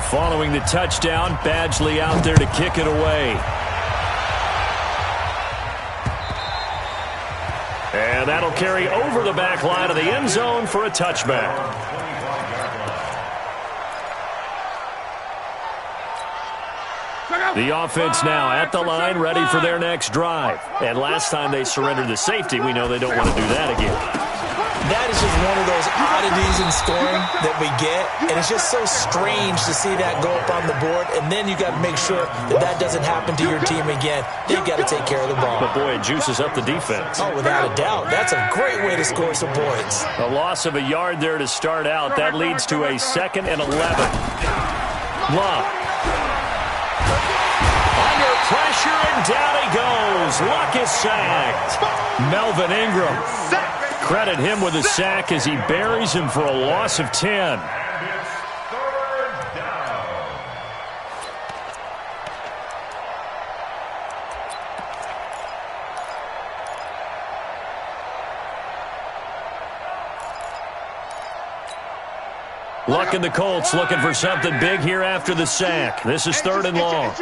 A: Following the touchdown, Badgley out there to kick it away. And that'll carry over the back line of the end zone for a touchback. The offense now at the line, ready for their next drive. And last time they surrendered the safety, we know they don't want to do that again.
C: That is just one of those oddities in scoring that we get, and it's just so strange to see that go up on the board, and then you got to make sure that that doesn't happen to your team again. Then you got to take care of the ball.
A: But boy, it juices up the defense.
C: Oh, without a doubt. That's a great way to score some points.
A: A loss of a yard there to start out. That leads to a 2nd and 11. Love. Under pressure, and down he goes. Luck is sacked. Melvin Ingram. Credit him with a sack as he buries him for a loss of 10.
D: And it's 3rd down.
A: Luck and the Colts looking for something big here after the sack. This is 3rd and long.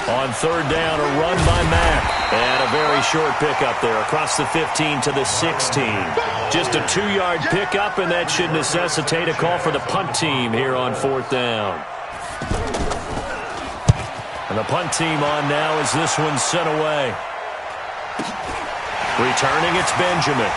A: On 3rd down, a run by Mack. And a very short pickup there across the 15 to the 16. Just a 2-yard pickup, and that should necessitate a call for the punt team here on 4th down. And the punt team on now as this one's sent away. Returning, it's Benjamin.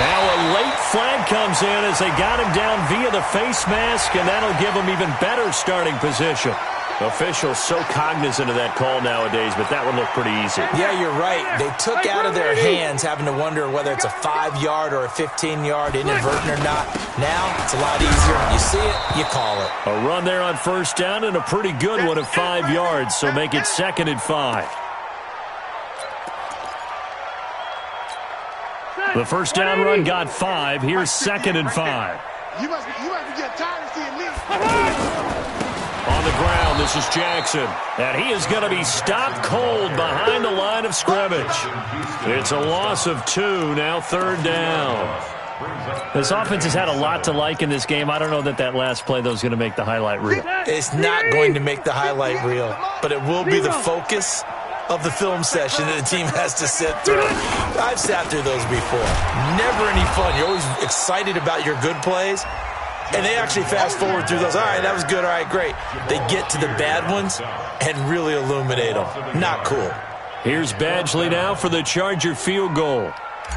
A: Now a late flag comes in as they got him down via the face mask, and that'll give him even better starting position. Officials so cognizant of that call nowadays, but that would look pretty easy.
C: Yeah, you're right. They took out of their hands having to wonder whether it's a 5-yard or a 15-yard inadvertent or not. Now it's a lot easier. You see it, you call it.
A: A run there on 1st down and a pretty good one of 5 yards, so make it 2nd and 5. The 1st down run got 5. Here's 2nd and 5.
B: You must be getting tired of seeing me.
A: On the ground, this is Jackson. And he is going to be stopped cold behind the line of scrimmage. It's a loss of 2, now 3rd down. This offense has had a lot to like in this game. I don't know that that last play, though, is going to make the highlight reel.
C: It's not going to make the highlight reel, but it will be the focus of the film session that the team has to sit through. I've sat through those before. Never any fun. You're always excited about your good plays, and they actually fast forward through those. All right, that was good. All right, great. They get to the bad ones and really illuminate them. Not cool.
A: Here's Badgley now for the Charger field goal.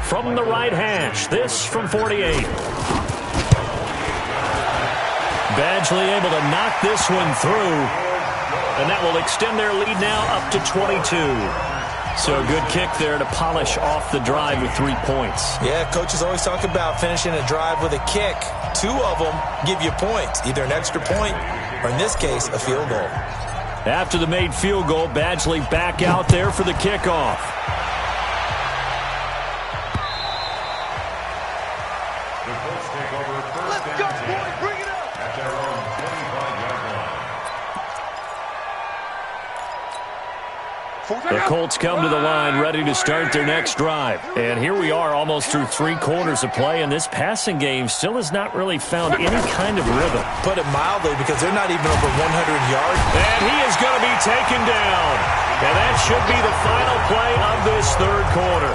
A: From the right hash, this from 48. Badgley able to knock this one through. And that will extend their lead now up to 22. So a good kick there to polish off the drive with 3 points.
C: Yeah, coaches always talk about finishing a drive with a kick. 2 of them give you points, either an extra point or, in this case, a field goal.
A: After the made field goal, Badgley back out there for the kickoff.
D: The Colts take over 1st and 10
B: Bring it up.
D: at their own 25-yard line.
A: The Colts come to the line ready to start their next drive. And here we are almost through 3 quarters of play, and this passing game still has not really found any kind of rhythm.
C: Put it mildly, because they're not even over 100 yards.
A: And he is going to be taken down. And that should be the final play of this third quarter.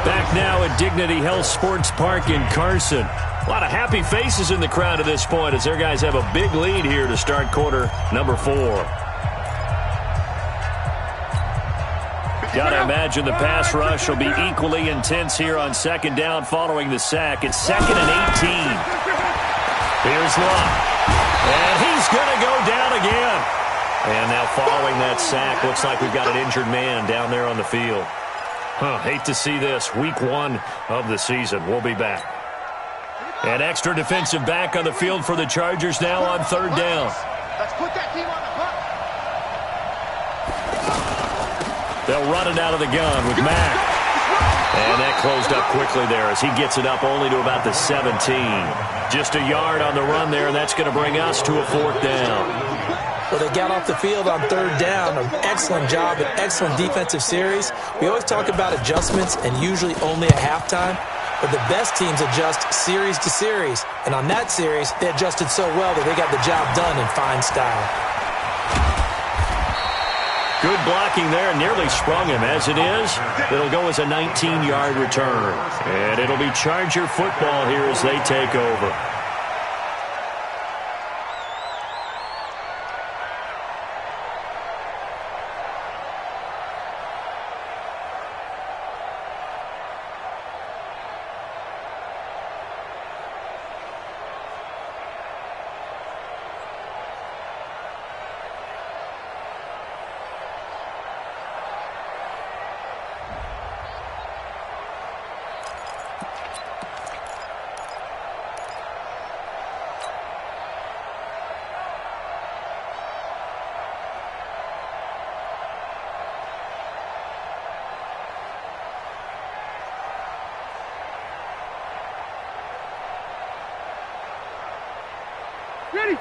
A: Back now at Dignity Health Sports Park in Carson. A lot of happy faces in the crowd at this point as their guys have a big lead here to start quarter number 4. Gotta imagine the pass rush will be equally intense here on second down following the sack. It's 2nd and 18. Here's Luck. And he's going to go down again. And now following that sack, looks like we've got an injured man down there on the field. Hate to see this. Week 1 of the season. We'll be back. An extra defensive back on the field for the Chargers now on third down.
B: Let's put that team on the hunt.
A: They'll run it out of the gun with Mack. And that closed up quickly there as he gets it up only to about the 17. Just a yard on the run there, and that's going to bring us to a 4th down.
C: Well, they got off the field on third down. An excellent job, an excellent defensive series. We always talk about adjustments and usually only at halftime. But the best teams adjust series to series. And on that series, they adjusted so well that they got the job done in fine style.
A: Good blocking there, nearly sprung him. As it is, it'll go as a 19-yard return. And it'll be Charger football here as they take over.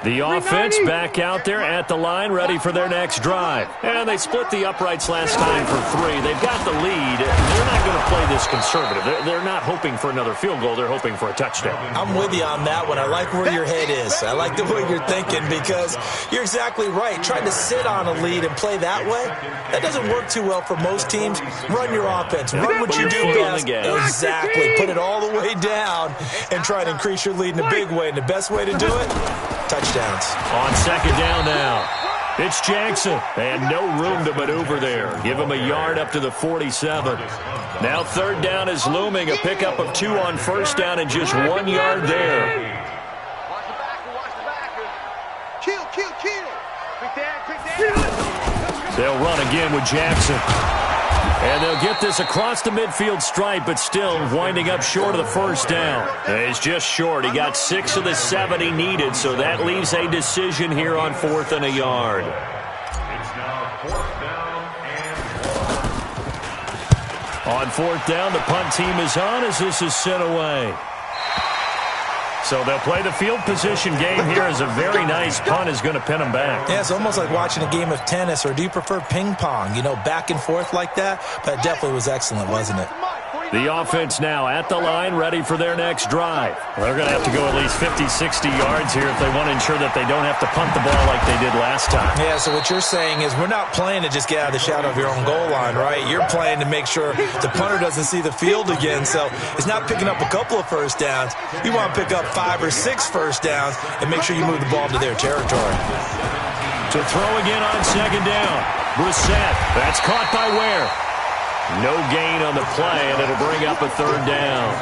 A: The offense back out there at the line, ready for their next drive. And they split the uprights last time for 3. They've got the lead. They're not going to play this conservative. They're not hoping for another field goal. They're hoping for a touchdown.
C: I'm with you on that one. I like where your head is. I like the way you're thinking because you're exactly right. Trying to sit on a lead and play that way, that doesn't work too well for most teams. Run your offense. Run what you do best. Exactly. Put it all the way down and try to increase your lead in a big way. And the best way to do it, touchdowns.
A: On second down now, it's Jackson, and no room to maneuver there. Give him a yard up to the 47. Now third down is looming, a pickup of 2 on first down and just 1 yard there.
B: Watch the backer. Kill. Quick down.
A: They'll run again with Jackson. And they'll get this across the midfield stripe, but still winding up short of the first down. He's just short. He got 6 of the 7 he needed, so that leaves a decision here on 4th and a yard.
D: It's now 4th down and 1.
A: On 4th down, the punt team is on as this is sent away. So they'll play the field position game here as a very nice punt is going to pin them back.
C: Yeah, it's almost like watching a game of tennis, or do you prefer ping pong? You know, back and forth like that? But it definitely was excellent, wasn't it?
A: The offense now at the line, ready for their next drive. They're going to have to go at least 50, 60 yards here if they want to ensure that they don't have to punt the ball like they did last time.
C: Yeah, so what you're saying is we're not playing to just get out of the shadow of your own goal line, right? You're playing to make sure the punter doesn't see the field again. So it's not picking up a couple of first downs. You want to pick up 5 or 6 first downs and make sure you move the ball into their territory.
A: To throw again on second down. Brissett, that's caught by Ware. No gain on the play, and it'll bring up a third down.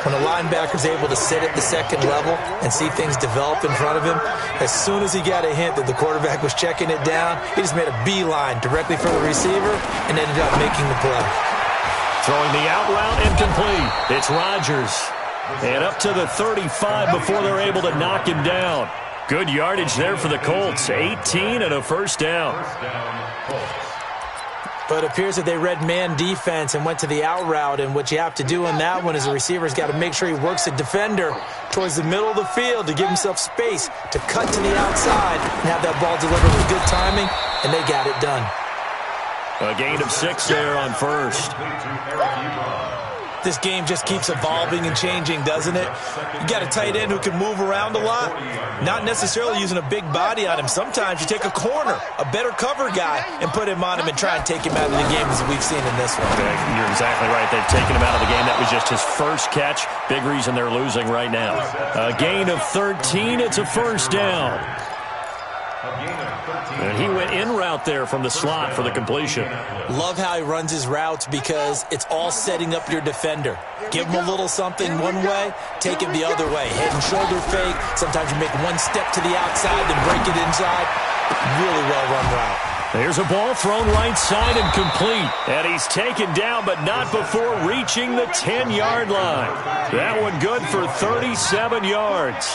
C: When a linebacker's able to sit at the second level and see things develop in front of him, as soon as he got a hint that the quarterback was checking it down, he just made a beeline directly for the receiver and ended up making the play.
A: Throwing the out route incomplete. It's Rodgers. And up to the 35 before they're able to knock him down. Good yardage there for the Colts. 18 and a first down.
C: But it appears that they read man defense and went to the out route, and what you have to do in that one is the receiver's got to make sure he works the defender towards the middle of the field to give himself space to cut to the outside and have that ball delivered with good timing, and they got it done.
A: A gain of 6 there on first.
C: This game just keeps evolving and changing, doesn't it? You got a tight end who can move around a lot, not necessarily using a big body on him. Sometimes you take a corner, a better cover guy, and put him on him and try and take him out of the game, as we've seen in this one.
A: You're exactly right. They've taken him out of the game. That was just his first catch. Big reason they're losing right now. A gain of 13. It's a first down. And he went in route there from the slot for the completion.
C: Love how he runs his routes because it's all setting up your defender. Give him a little something one way, take it the other way. Head and shoulder fake. Sometimes you make one step to the outside, then break it inside. Really well-run route.
A: There's a ball thrown right side and complete. And he's taken down, but not before reaching the 10-yard line. That one good for 37 yards.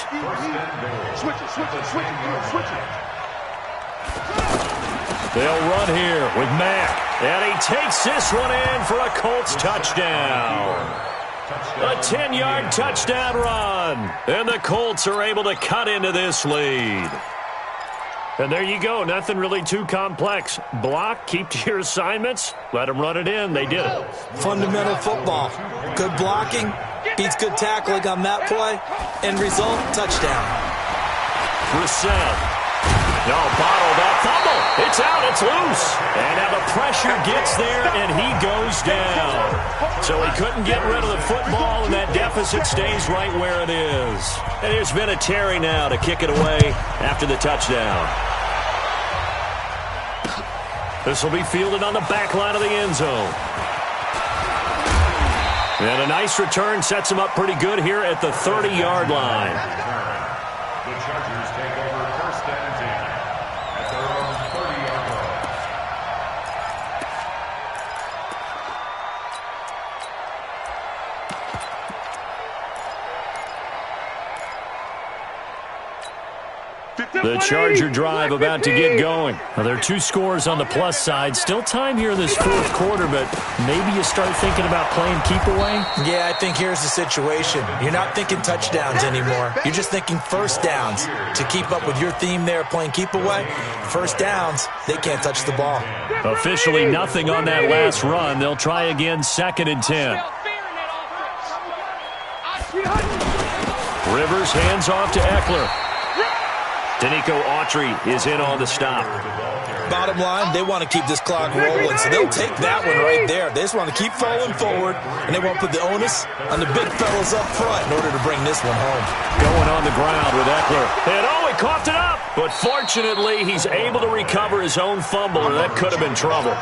B: Switch it.
A: They'll run here with Mack. And he takes this one in for a Colts touchdown. A 10-yard touchdown run. And the Colts are able to cut into this lead. And there you go. Nothing really too complex. Block, keep to your assignments, let them run it in. They did it.
C: Fundamental football. Good blocking, beats good tackling on that play. End result, touchdown.
A: Brissett. No, bottled up. Fumble. It's out. It's loose. And now the pressure gets there, and he goes down. So he couldn't get rid of the football, and that deficit stays right where it is. And there's been a Terry now to kick it away after the touchdown. This will be fielded on the back line of the end zone. And a nice return sets him up pretty good here at the 30-yard line.
D: The Chargers take over first and 10 at their own 30-yard line.
A: The Charger drive about to get going. Well, there are two scores on the plus side. Still time here in this fourth quarter, but maybe you start thinking about playing keep away?
C: Yeah, I think here's the situation. You're not thinking touchdowns anymore. You're just thinking first downs. To keep up with your theme there, playing keep away, first downs, they can't touch the ball.
A: Officially nothing on that last run. They'll try again, 2nd and 10. Rivers hands off to Eckler. Danico Autry is in on the stop.
C: Bottom line, they want to keep this clock rolling, so they'll take that one right there. They just want to keep falling forward, and they won't put the onus on the big fellas up front in order to bring this one home.
A: Going on the ground with Eckler. And he coughed it up. But fortunately, he's able to recover his own fumble, or that could have been trouble.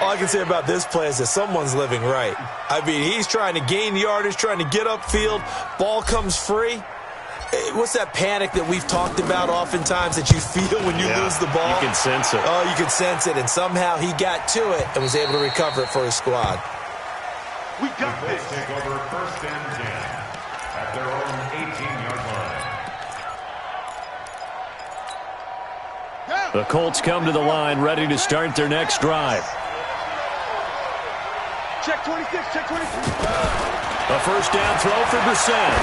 C: All I can say about this play is that someone's living right. I mean, he's trying to gain yardage, trying to get upfield. Ball comes free. What's that panic that we've talked about oftentimes that you feel when you lose the ball?
A: You can sense it.
C: Oh, you can sense it, and somehow he got to it and was able to recover it for his squad.
B: We got this.
D: Take over first and 10 at their own 18-yard line.
A: The Colts come to the line ready to start their next drive.
B: Check 26, check 26.
A: A first down throw for Brissett.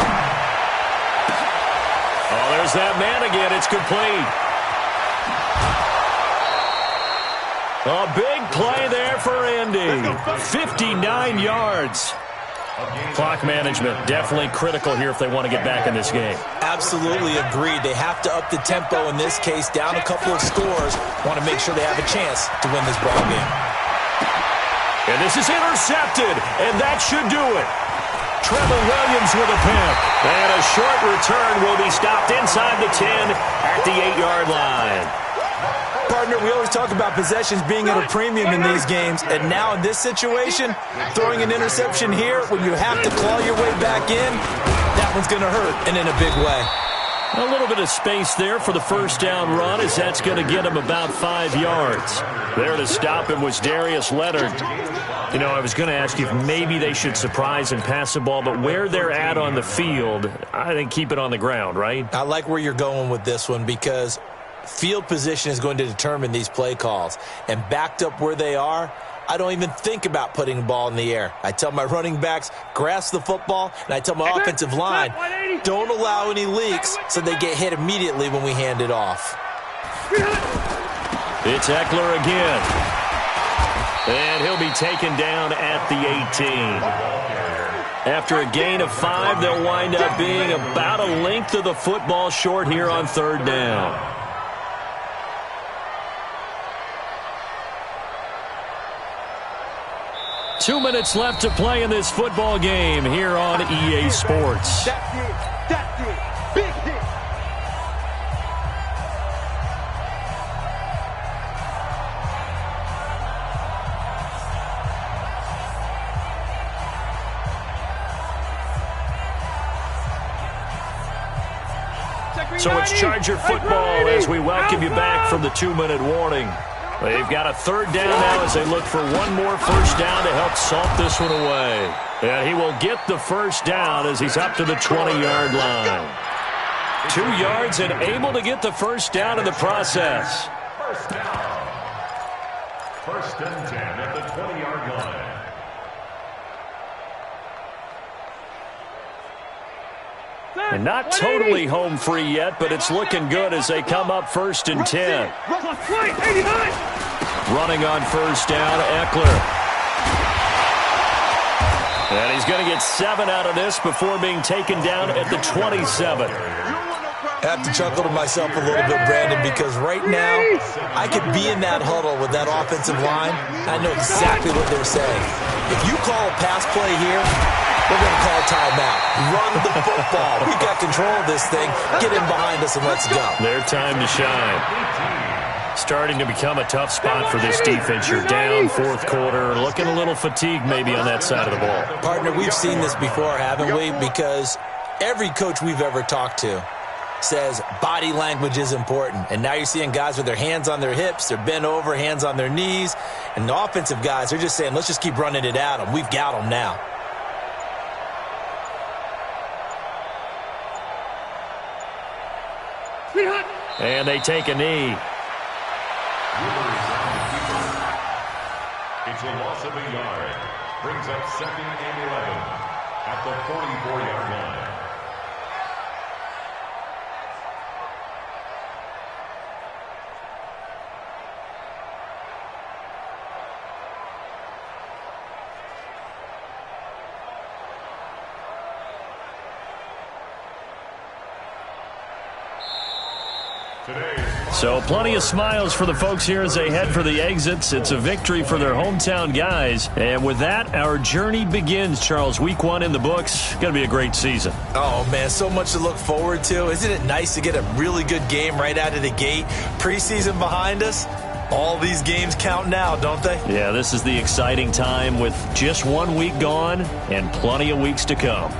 A: Oh, there's that man again. It's complete. A big play there for Indy. 59 yards. Clock management definitely critical here if they want to get back in this game.
C: Absolutely agreed. They have to up the tempo in this case, down a couple of scores. Want to make sure they have a chance to win this ball game.
A: And this is intercepted, and that should do it. Trevor Williams with a pick. And a short return will be stopped inside the 10 at the 8-yard line.
C: Partner, we always talk about possessions being at a premium in these games, and now in this situation, throwing an interception here when you have to claw your way back in, that one's going to hurt, and in a big way.
A: A little bit of space there for the first down run, as that's going to get him about 5 yards. There to stop him was Darius Leonard. You know, I was going to ask you if maybe they should surprise and pass the ball, but where they're at on the field, I think keep it on the ground, right?
C: I like where you're going with this one because field position is going to determine these play calls. And backed up where they are, I don't even think about putting the ball in the air. I tell my running backs, grasp the football, and I tell my offensive line, don't allow any leaks so they get hit immediately when we hand it off.
A: It's Eckler again. And he'll be taken down at the 18. After a gain of 5, they'll wind up being about a length of the football short here on third down. Two minutes left to play in this football game here on EA Sports.
B: That's it. That's it. Big hit.
A: So it's Charger football as we welcome you back from the 2-minute warning. They've got a third down now as they look for one more first down to help salt this one away. And he will get the first down as he's up to the 20-yard line. 2 yards and able to get the first down in the process.
D: First down. First and 10 at the 20-yard line.
A: And not totally home free yet, but it's looking good as they come up first and 10. Running on first down, Eckler. And he's going to get 7 out of this before being taken down at the 27.
C: I have to chuckle to myself a little bit, Brandon, because right now I could be in that huddle with that offensive line. I know exactly what they're saying. If you call a pass play here, we're going to call timeout. Run the football. We got control of this thing. Get in behind us and let's go.
A: Their time to shine. Starting to become a tough spot for this defense. You're down fourth quarter, looking a little fatigued maybe on that side of the ball.
C: Partner, we've seen this before, haven't we? Because every coach we've ever talked to says body language is important. And now you're seeing guys with their hands on their hips, they're bent over, hands on their knees. And the offensive guys are just saying, let's just keep running it at them. We've got them now.
A: And they take a knee.
D: It's a loss of a yard. Brings up 2nd and 11 at the 44-yard line.
A: So plenty of smiles for the folks here as they head for the exits. It's a victory for their hometown guys. And with that, our journey begins, Charles. Week 1 in the books. Going to be a great season.
C: Oh, man, so much to look forward to. Isn't it nice to get a really good game right out of the gate? Preseason behind us. All these games count now, don't they?
A: Yeah, this is the exciting time with just 1 week gone and plenty of weeks to come.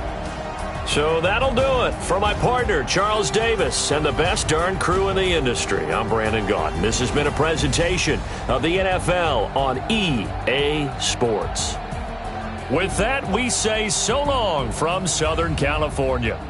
A: So that'll do it. For my partner, Charles Davis, and the best darn crew in the industry, I'm Brandon Gaudin. This has been a presentation of the NFL on EA Sports. With that, we say so long from Southern California.